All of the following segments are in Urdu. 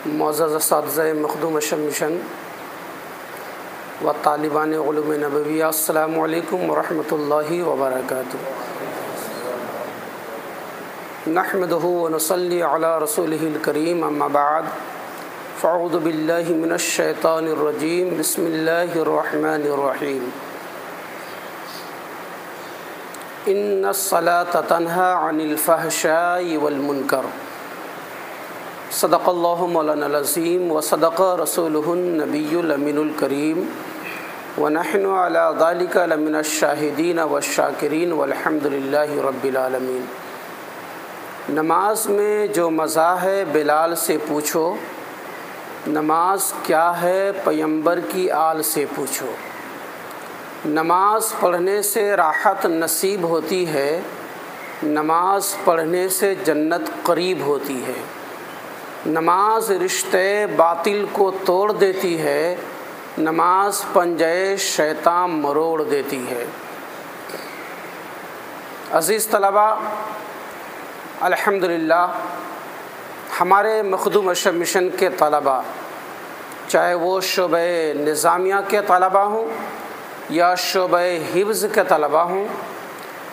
معزز اساتذہ مخدوم مشن و طالبان علوم نبویہ، السلام علیکم ورحمۃ اللہ وبرکاتہ۔ نحمدہ ونصلی علی رسولہ الکریم، اما بعد فاعوذ باللہ من الشیطان الرجیم، بسم اللہ الرحمن الرحیم۔ ان الصلاۃ تنہی عن الفحشاء والمنکر، صدق اللہ مولانا العظیم و صدق رسولہ النبی الامین الکریم، ونحن علی ذلک لمن الشاہدین والشاکرین والحمد للہ رب العالمین۔ نماز میں جو مزہ ہے بلال سے پوچھو، نماز کیا ہے پیمبر کی آل سے پوچھو۔ نماز پڑھنے سے راحت نصیب ہوتی ہے، نماز پڑھنے سے جنت قریب ہوتی ہے۔ نماز رشتے باطل کو توڑ دیتی ہے، نماز پنجے شیطان مروڑ دیتی ہے۔ عزیز طلباء، الحمدللہ ہمارے مخدوم مشن کے طلباء، چاہے وہ شعبہ نظامیہ کے طلباء ہوں یا شعبہ حفظ کے طلباء ہوں،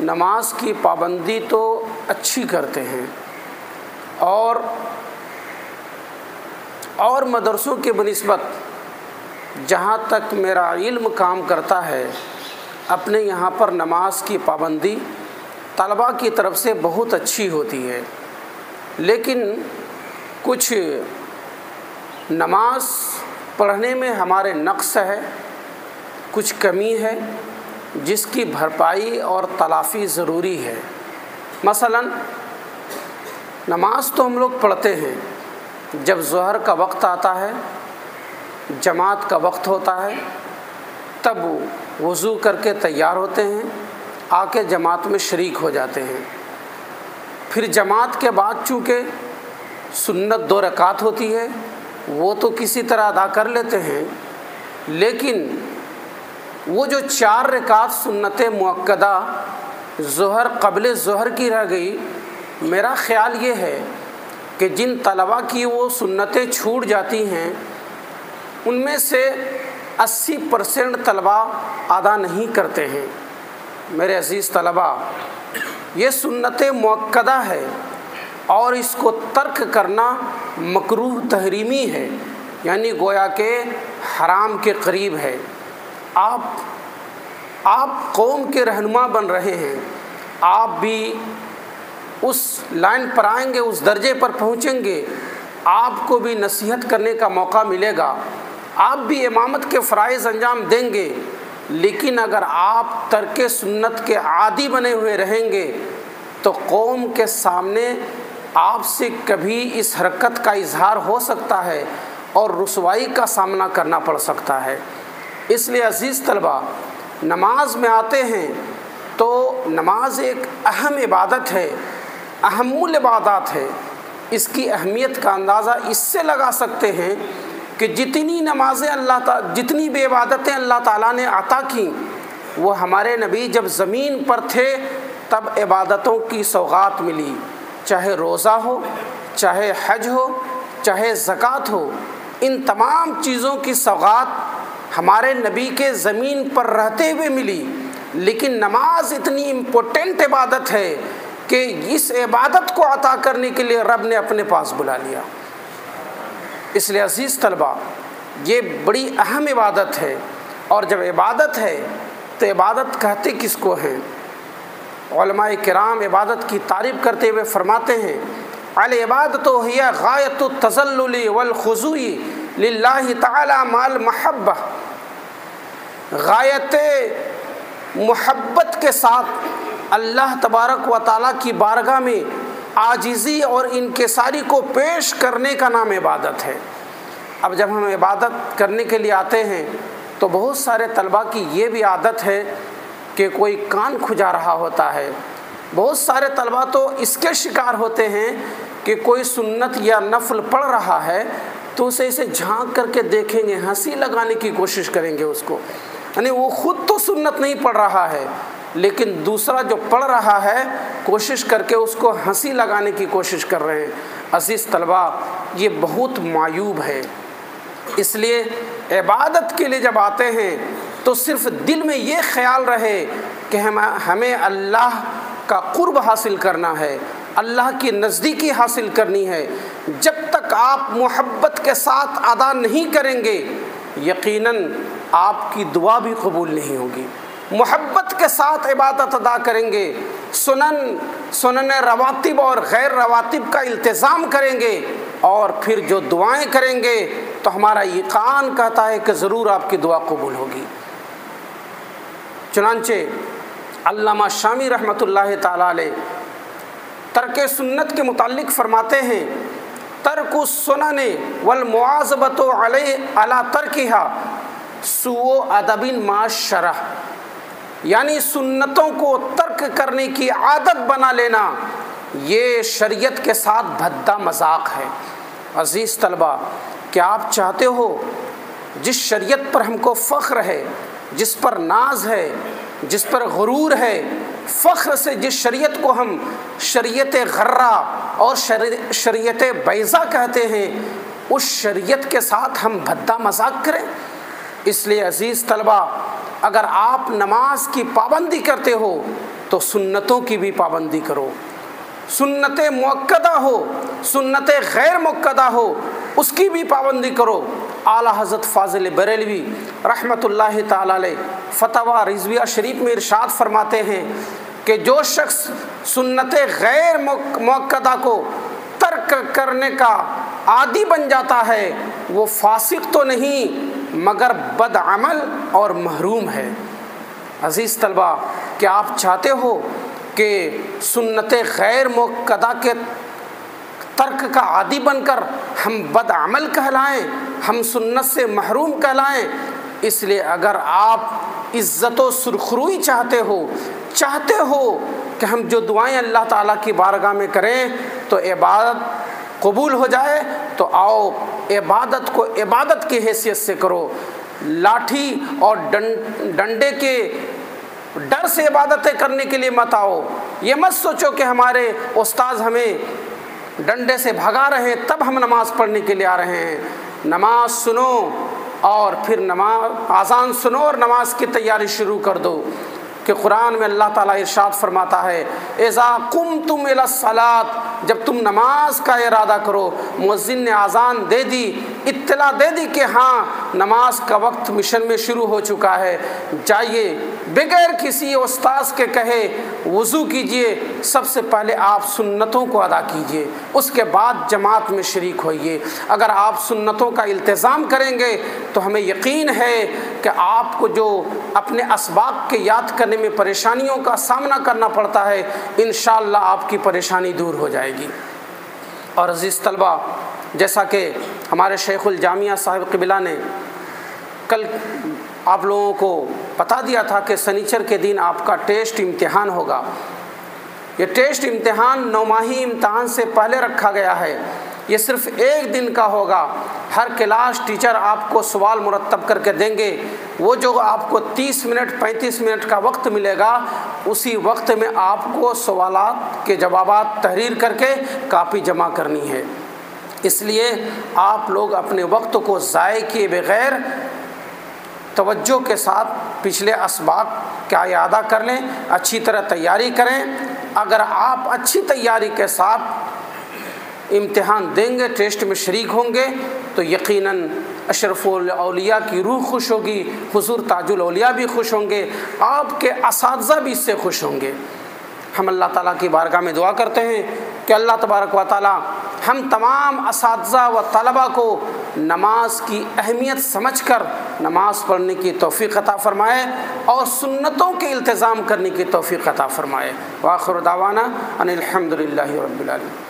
نماز کی پابندی تو اچھی کرتے ہیں، اور مدرسوں کے بنسبت جہاں تک میرا علم کام کرتا ہے، اپنے یہاں پر نماز کی پابندی طلباء کی طرف سے بہت اچھی ہوتی ہے، لیکن کچھ نماز پڑھنے میں ہمارے نقص ہے، کچھ کمی ہے جس کی بھرپائی اور تلافی ضروری ہے۔ مثلا نماز تو ہم لوگ پڑھتے ہیں، جب ظہر کا وقت آتا ہے، جماعت کا وقت ہوتا ہے، تب وضو کر کے تیار ہوتے ہیں، آ کے جماعت میں شریک ہو جاتے ہیں۔ پھر جماعت کے بعد چونکہ سنت 2 رکعت ہوتی ہے، وہ تو کسی طرح ادا کر لیتے ہیں، لیکن وہ جو 4 رکعت سنت مؤکدہ ظہر قبل ظہر کی رہ گئی، میرا خیال یہ ہے کہ جن طلباء کی وہ سنتیں چھوٹ جاتی ہیں، ان میں سے 80% طلباء ادا نہیں کرتے ہیں۔ میرے عزیز طلباء، یہ سنت مؤکدہ ہے اور اس کو ترک کرنا مکروہ تحریمی ہے، یعنی گویا کہ حرام کے قریب ہے۔ آپ قوم کے رہنما بن رہے ہیں، آپ بھی اس لائن پر آئیں گے، اس درجے پر پہنچیں گے، آپ کو بھی نصیحت کرنے کا موقع ملے گا، آپ بھی امامت کے فرائض انجام دیں گے، لیکن اگر آپ ترک سنت کے عادی بنے ہوئے رہیں گے تو قوم کے سامنے آپ سے کبھی اس حرکت کا اظہار ہو سکتا ہے اور رسوائی کا سامنا کرنا پڑ سکتا ہے۔ اس لیے عزیز طلباء، نماز میں آتے ہیں تو نماز ایک اہم عبادت ہے، اہم العبادات ہے۔ اس کی اہمیت کا اندازہ اس سے لگا سکتے ہیں کہ جتنی نمازیں جتنی بھی عبادتیں اللہ تعالیٰ نے عطا کیں، وہ ہمارے نبی جب زمین پر تھے تب عبادتوں کی سوغات ملی، چاہے روزہ ہو، چاہے حج ہو، چاہے زکوٰۃ ہو، ان تمام چیزوں کی سوغات ہمارے نبی کے زمین پر رہتے ہوئے ملی، لیکن نماز اتنی امپورٹنٹ عبادت ہے کہ اس عبادت کو عطا کرنے کے لیے رب نے اپنے پاس بلا لیا۔ اس لیے عزیز طلباء، یہ بڑی اہم عبادت ہے، اور جب عبادت ہے تو عبادت کہتے کس کو ہیں؟ علماء کرام عبادت کی تعریف کرتے ہوئے فرماتے ہیں، العبادۃ ہی غایۃ التذلل والخضوع للہ تعالی مع المحبہ، غایت محبت کے ساتھ اللہ تبارک و تعالیٰ کی بارگاہ میں عاجزی اور انکساری کو پیش کرنے کا نام عبادت ہے۔ اب جب ہم عبادت کرنے کے لیے آتے ہیں تو بہت سارے طلباء کی یہ بھی عادت ہے کہ کوئی کان کھجا رہا ہوتا ہے، بہت سارے طلباء تو اس کے شکار ہوتے ہیں کہ کوئی سنت یا نفل پڑھ رہا ہے تو اسے جھانک کر کے دیکھیں گے، ہنسی لگانے کی کوشش کریں گے اس کو، یعنی وہ خود تو سنت نہیں پڑھ رہا ہے لیکن دوسرا جو پڑھ رہا ہے کوشش کر کے اس کو ہنسی لگانے کی کوشش کر رہے ہیں۔ عزیز طلباء، یہ بہت معیوب ہے۔ اس لیے عبادت کے لیے جب آتے ہیں تو صرف دل میں یہ خیال رہے کہ ہمیں اللہ کا قرب حاصل کرنا ہے، اللہ کی نزدیکی حاصل کرنی ہے۔ جب تک آپ محبت کے ساتھ ادا نہیں کریں گے یقیناً آپ کی دعا بھی قبول نہیں ہوگی۔ محبت کے ساتھ عبادت ادا کریں گے، سنن رواتب اور غیر رواتب کا التزام کریں گے، اور پھر جو دعائیں کریں گے تو ہمارا یقین کہتا ہے کہ ضرور آپ کی دعا قبول ہوگی۔ چنانچہ علامہ شامی رحمۃ اللہ تعالیٰ علیہ ترک سنت کے متعلق فرماتے ہیں، ترک السنن والمواظبۃ علی ترکها سوء ادب مع الشرع، یعنی سنتوں کو ترک کرنے کی عادت بنا لینا یہ شریعت کے ساتھ بھدا مذاق ہے۔ عزیز طلبہ، کیا آپ چاہتے ہو جس شریعت پر ہم کو فخر ہے، جس پر ناز ہے، جس پر غرور ہے، فخر سے جس شریعت کو ہم شریعت غرہ اور شریعت بیضا کہتے ہیں، اس شریعت کے ساتھ ہم بھدا مذاق کریں؟ اس لیے عزیز طلبہ، اگر آپ نماز کی پابندی کرتے ہو تو سنتوں کی بھی پابندی کرو، سنت مؤکدہ ہو، سنت غیر مؤکدہ ہو، اس کی بھی پابندی کرو۔ اعلیٰ حضرت فاضل بریلوی رحمۃ اللہ تعالیٰ علیہ فتاوی رضویہ شریف میں ارشاد فرماتے ہیں کہ جو شخص سنت غیر مؤکدہ کو ترک کرنے کا عادی بن جاتا ہے وہ فاسق تو نہیں مگر بد عمل اور محروم ہے۔ عزیز طلبہ، کیا آپ چاہتے ہو کہ سنت غیر مؤکدہ کے ترک کا عادی بن کر ہم بد عمل کہلائیں، ہم سنت سے محروم کہلائیں؟ اس لیے اگر آپ عزت و سرخروئی چاہتے ہو کہ ہم جو دعائیں اللہ تعالیٰ کی بارگاہ میں کریں تو عبادت قبول ہو جائے، تو آؤ عبادت کو عبادت کی حیثیت سے کرو۔ لاٹھی اور ڈنڈے کے ڈر سے عبادتیں کرنے کے لیے مت آؤ۔ یہ مت سوچو کہ ہمارے استاذ ہمیں ڈنڈے سے بھگا رہے ہیں تب ہم نماز پڑھنے کے لیے آ رہے ہیں۔ نماز سنو اور پھر اذان سنو اور نماز کی تیاری شروع کر دو، کہ قرآن میں اللہ تعالیٰ ارشاد فرماتا ہے اذا قمتم الی الصلاۃ، جب تم نماز کا ارادہ کرو، مؤذن نے اذان دے دی، اطلاع دے دی کہ ہاں نماز کا وقت مشن میں شروع ہو چکا ہے، جائیے بغیر کسی استاذ کے کہے وضو کیجئے، سب سے پہلے آپ سنتوں کو ادا کیجئے، اس کے بعد جماعت میں شریک ہوئیے۔ اگر آپ سنتوں کا التزام کریں گے تو ہمیں یقین ہے کہ آپ کو جو اپنے اسباق کے یاد کرنے میں پریشانیوں کا سامنا کرنا پڑتا ہے انشاءاللہ آپ کی پریشانی دور ہو جائے گی۔ اور عزیز طلبہ، جیسا کہ ہمارے شیخ الجامعہ صاحب قبلہ نے کل آپ لوگوں کو بتا دیا تھا کہ سنیچر کے دن آپ کا ٹیسٹ امتحان ہوگا۔ یہ ٹیسٹ امتحان 9 ماہی امتحان سے پہلے رکھا گیا ہے، یہ صرف 1 دن کا ہوگا۔ ہر کلاس ٹیچر آپ کو سوال مرتب کر کے دیں گے، وہ جو آپ کو 30 منٹ 35 منٹ کا وقت ملے گا، اسی وقت میں آپ کو سوالات کے جوابات تحریر کر کے کاپی جمع کرنی ہے۔ اس لیے آپ لوگ اپنے وقت کو ضائع کیے بغیر توجہ کے ساتھ پچھلے اسباق کا اعادہ کر لیں، اچھی طرح تیاری کریں۔ اگر آپ اچھی تیاری کے ساتھ امتحان دیں گے، ٹیسٹ میں شریک ہوں گے، تو یقیناً اشرف الاولیاء کی روح خوش ہوگی، حضور تاج الاولیاء بھی خوش ہوں گے، آپ کے اساتذہ بھی اس سے خوش ہوں گے۔ ہم اللہ تعالیٰ کی بارگاہ میں دعا کرتے ہیں کہ اللہ تبارک و تعالیٰ ہم تمام اساتذہ و طلباء کو نماز کی اہمیت سمجھ کر نماز پڑھنے کی توفیق عطا فرمائے اور سنتوں کے التزام کرنے کی توفیق عطا فرمائے۔ وآخر دعوانا ان الحمد للہ رب العالمین۔